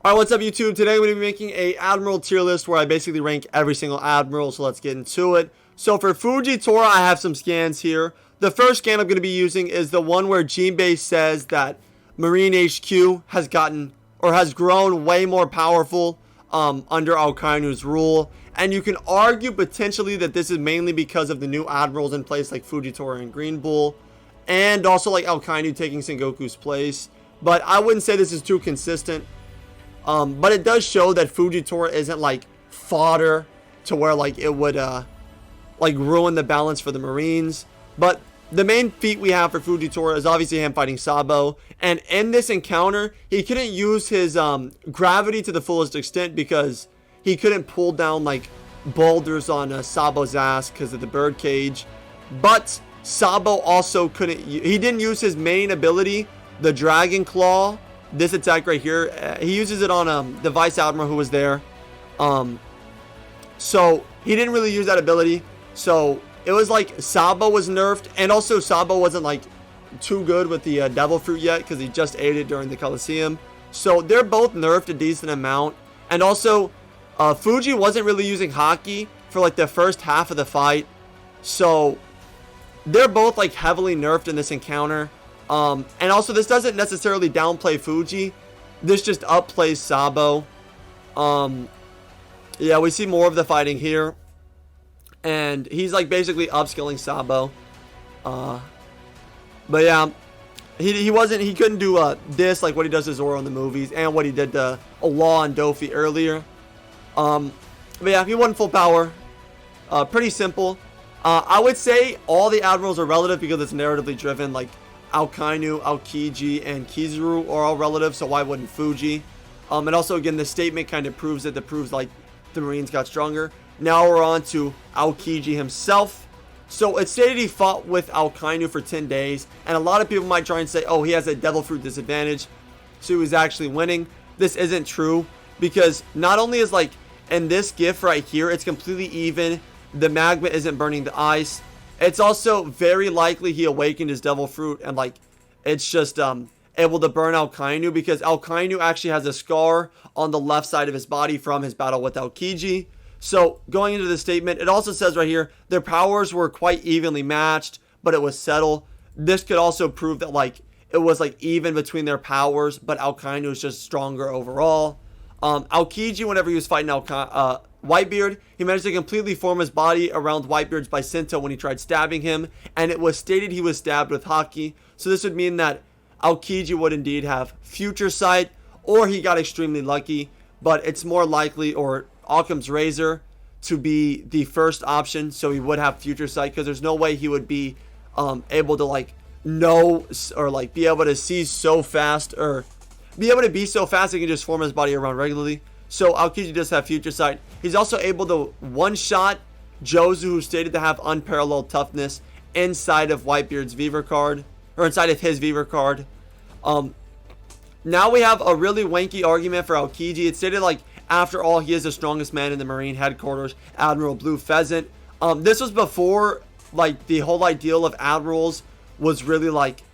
Alright, what's up YouTube? Today we're going to be making a Admiral tier list where I basically rank every single Admiral, so let's get into it. So for Fujitora, I have some scans here. The first scan I'm going to be using is the one where Jinbei says that Marine HQ has gotten, or has grown way more powerful under Akainu's rule. And you can argue potentially that this is mainly because of the new Admirals in place like Fujitora and Green Bull. And also like Akainu taking Sengoku's place. But I wouldn't say this is too consistent. But it does show that Fujitora isn't like fodder to where like it would like ruin the balance for the Marines. But the main feat we have for Fujitora is obviously him fighting Sabo. And in this encounter, he couldn't use his gravity to the fullest extent because he couldn't pull down like boulders on Sabo's ass because of the bird cage. But Sabo also couldn't, he didn't use his main ability, the Dragon Claw. This attack right here, he uses it on the Vice Admiral who was there. So he didn't really use that ability. So it was like Sabo was nerfed, and also Sabo wasn't like too good with the Devil Fruit yet because he just ate it during the Coliseum. So they're both nerfed a decent amount. And also Fuji wasn't really using Haki for like the first half of the fight. So they're both like heavily nerfed in this encounter. And also this doesn't necessarily downplay Fuji. This just upplays Sabo. Yeah, we see more of the fighting here. And he's like basically upskilling Sabo. But yeah, he couldn't do this like what he does to Zoro in the movies and what he did to Law and Dofi earlier. But yeah, he wasn't full power. Pretty simple. I would say all the Admirals are relative because it's narratively driven. Like Akainu, Aokiji, and Kizaru are all relative, so why wouldn't Fuji? And also again, the statement kind of proves it. That proves like the Marines got stronger. Now we're on to Aokiji himself. So it stated he fought with Akainu for 10 days, and a lot of people might try and say, oh, he has a Devil Fruit disadvantage, so he was actually winning. This isn't true, because not only is like in this GIF right here, it's completely even. The magma isn't burning the ice. It's also very likely he awakened his Devil Fruit and like it's just able to burn Akainu because Akainu actually has a scar on the left side of his body from his battle with Aokiji. So going into the statement, it also says right here, their powers were quite evenly matched, but it was settled. This could also prove that like it was like even between their powers, but Akainu is just stronger overall. Aokiji, whenever he was fighting Whitebeard, he managed to completely form his body around Whitebeard's Bicentennial when he tried stabbing him, and it was stated he was stabbed with Haki. So this would mean that Aokiji would indeed have future sight, or he got extremely lucky, but it's more likely, or Occam's razor, to be the first option, so he would have future sight, because there's no way he would be able to like know, or like be able to see so fast, or be able to be so fast he can just form his body around regularly. So Aokiji does have future sight. He's also able to one-shot Jozu, who's stated to have unparalleled toughness, inside of Whitebeard's Viver card, or inside of his Viver card. Now we have a really wanky argument for Aokiji. It's stated like, after all, he is the strongest man in the Marine headquarters, Admiral Blue Pheasant. This was before like the whole ideal of Admirals was really like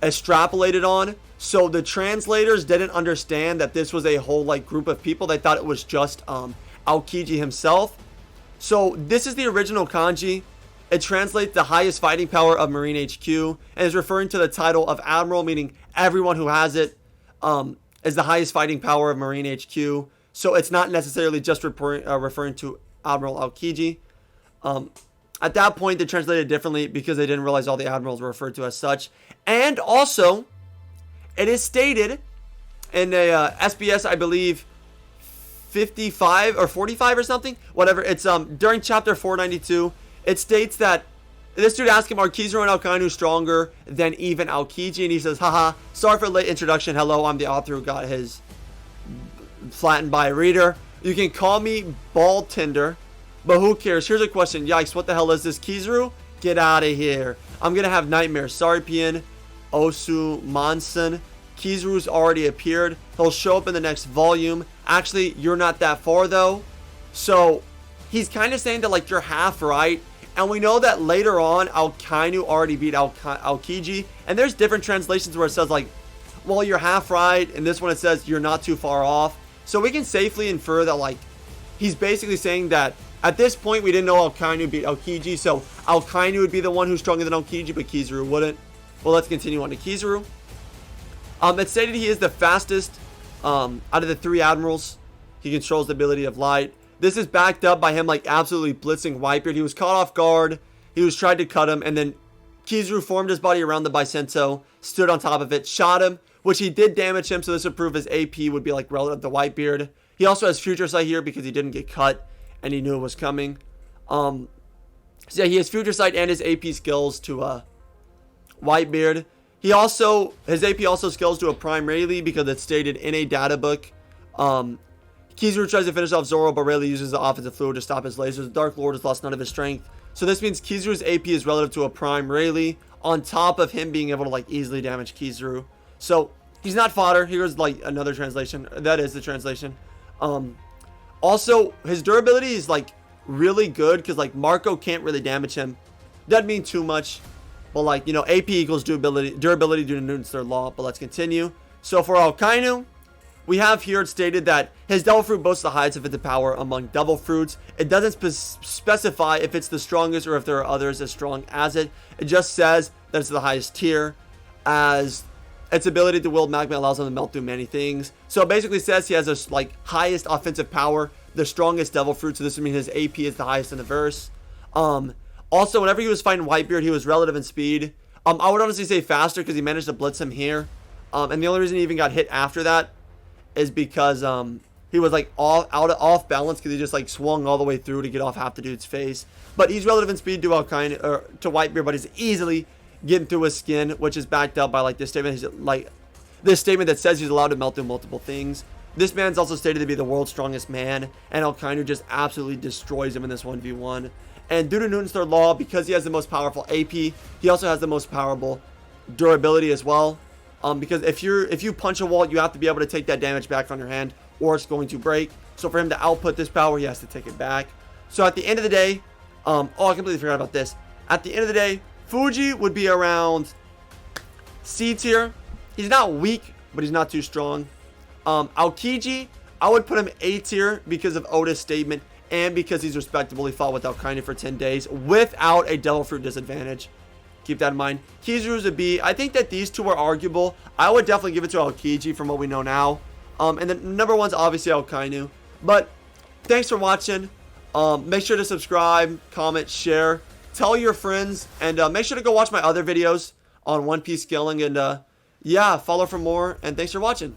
extrapolated on. So the translators didn't understand that this was a whole like group of people. They thought it was just Aokiji himself. So this is the original kanji. It translates the highest fighting power of Marine HQ and is referring to the title of Admiral, meaning everyone who has it is the highest fighting power of Marine HQ. So it's not necessarily just referring to Admiral Aokiji. At that point, they translated it differently because they didn't realize all the Admirals were referred to as such. And also, it is stated in a SBS, I believe, 55 or 45 or something, whatever. It's during chapter 492. It states that this dude asked him, are Kizaru and Akainu stronger than even Aokiji? And he says, haha, sorry for the late introduction. Hello, I'm the author who got his flattened by a reader. You can call me Bald Tinder, but who cares? Here's a question. Yikes, what the hell is this? Kizaru? Get out of here. I'm gonna have nightmares. Sorry, Pien. Osu Manson. Kizaru's already appeared. He'll show up in the next volume. Actually, you're not that far though. So he's kind of saying that like you're half right. And we know that later on Akainu already beat Aokiji. And there's different translations where it says like well, you're half right. And this one, it says you're not too far off. So we can safely infer that, like, he's basically saying that at this point, we didn't know Akainu beat Aokiji. So Akainu would be the one who's stronger than Aokiji, but Kizaru wouldn't. Well, let's continue on to Kizaru. It's stated he is the fastest out of the 3 admirals. He controls the ability of light. This is backed up by him, like, absolutely blitzing Whitebeard. He was caught off guard. He was tried to cut him, and then Kizaru formed his body around the Bisento, stood on top of it, shot him, which he did damage him, so this would prove his AP would be, like, relative to Whitebeard. He also has Future Sight here because he didn't get cut, and he knew it was coming. So yeah, he has Future Sight and his AP skills to Whitebeard. His AP also scales to a Prime Rayleigh because it's stated in a data book. Kizaru tries to finish off Zoro, but Rayleigh uses the offensive fluid to stop his lasers. The Dark Lord has lost none of his strength. So this means Kizaru's AP is relative to a Prime Rayleigh, on top of him being able to, like, easily damage Kizaru. So he's not fodder. Here's, like, another translation. That is the translation. Also, his durability is, like, really good because, like, Marco can't really damage him. Doesn't mean too much. But, like, you know, AP equals durability due to Newton's third law. But let's continue. So for Akainu, we have here it stated that his Devil Fruit boasts the highest offensive power among Devil Fruits. It doesn't specify if it's the strongest or if there are others as strong as it. It just says that it's the highest tier, as its ability to wield magma allows him to melt through many things. So it basically says he has a, like, highest offensive power, the strongest Devil Fruit. So this would mean his AP is the highest in the verse. Also, whenever he was fighting Whitebeard, he was relative in speed. I would honestly say faster because he managed to blitz him here. And the only reason he even got hit after that is because he was, like, off balance because he just, like, swung all the way through to get off half the dude's face. But he's relative in speed to Akainu, or to Whitebeard, but he's easily getting through his skin, which is backed up by, like, this statement. He's, like, this statement that says he's allowed to melt through multiple things. This man's also stated to be the world's strongest man, and Akainu just absolutely destroys him in this 1v1. And due to Newton's third law, because he has the most powerful AP, he also has the most powerful durability as well. Because if you punch a wall, you have to be able to take that damage back from your hand, or it's going to break. So for him to output this power, he has to take it back. So at the end of the day, oh, I completely forgot about this. At the end of the day, Fuji would be around C tier. He's not weak, but he's not too strong. Aokiji, I would put him A tier because of Oda's statement and because he's respectable. He fought with Akainu for 10 days without a Devil Fruit disadvantage. Keep that in mind. Kizaru's a B. I think that these two are arguable. I would definitely give it to Aokiji from what we know now. And then number one's obviously Akainu. But thanks for watching. Make sure to subscribe, comment, share, tell your friends, and make sure to go watch my other videos on One Piece scaling. And yeah, follow for more. And thanks for watching.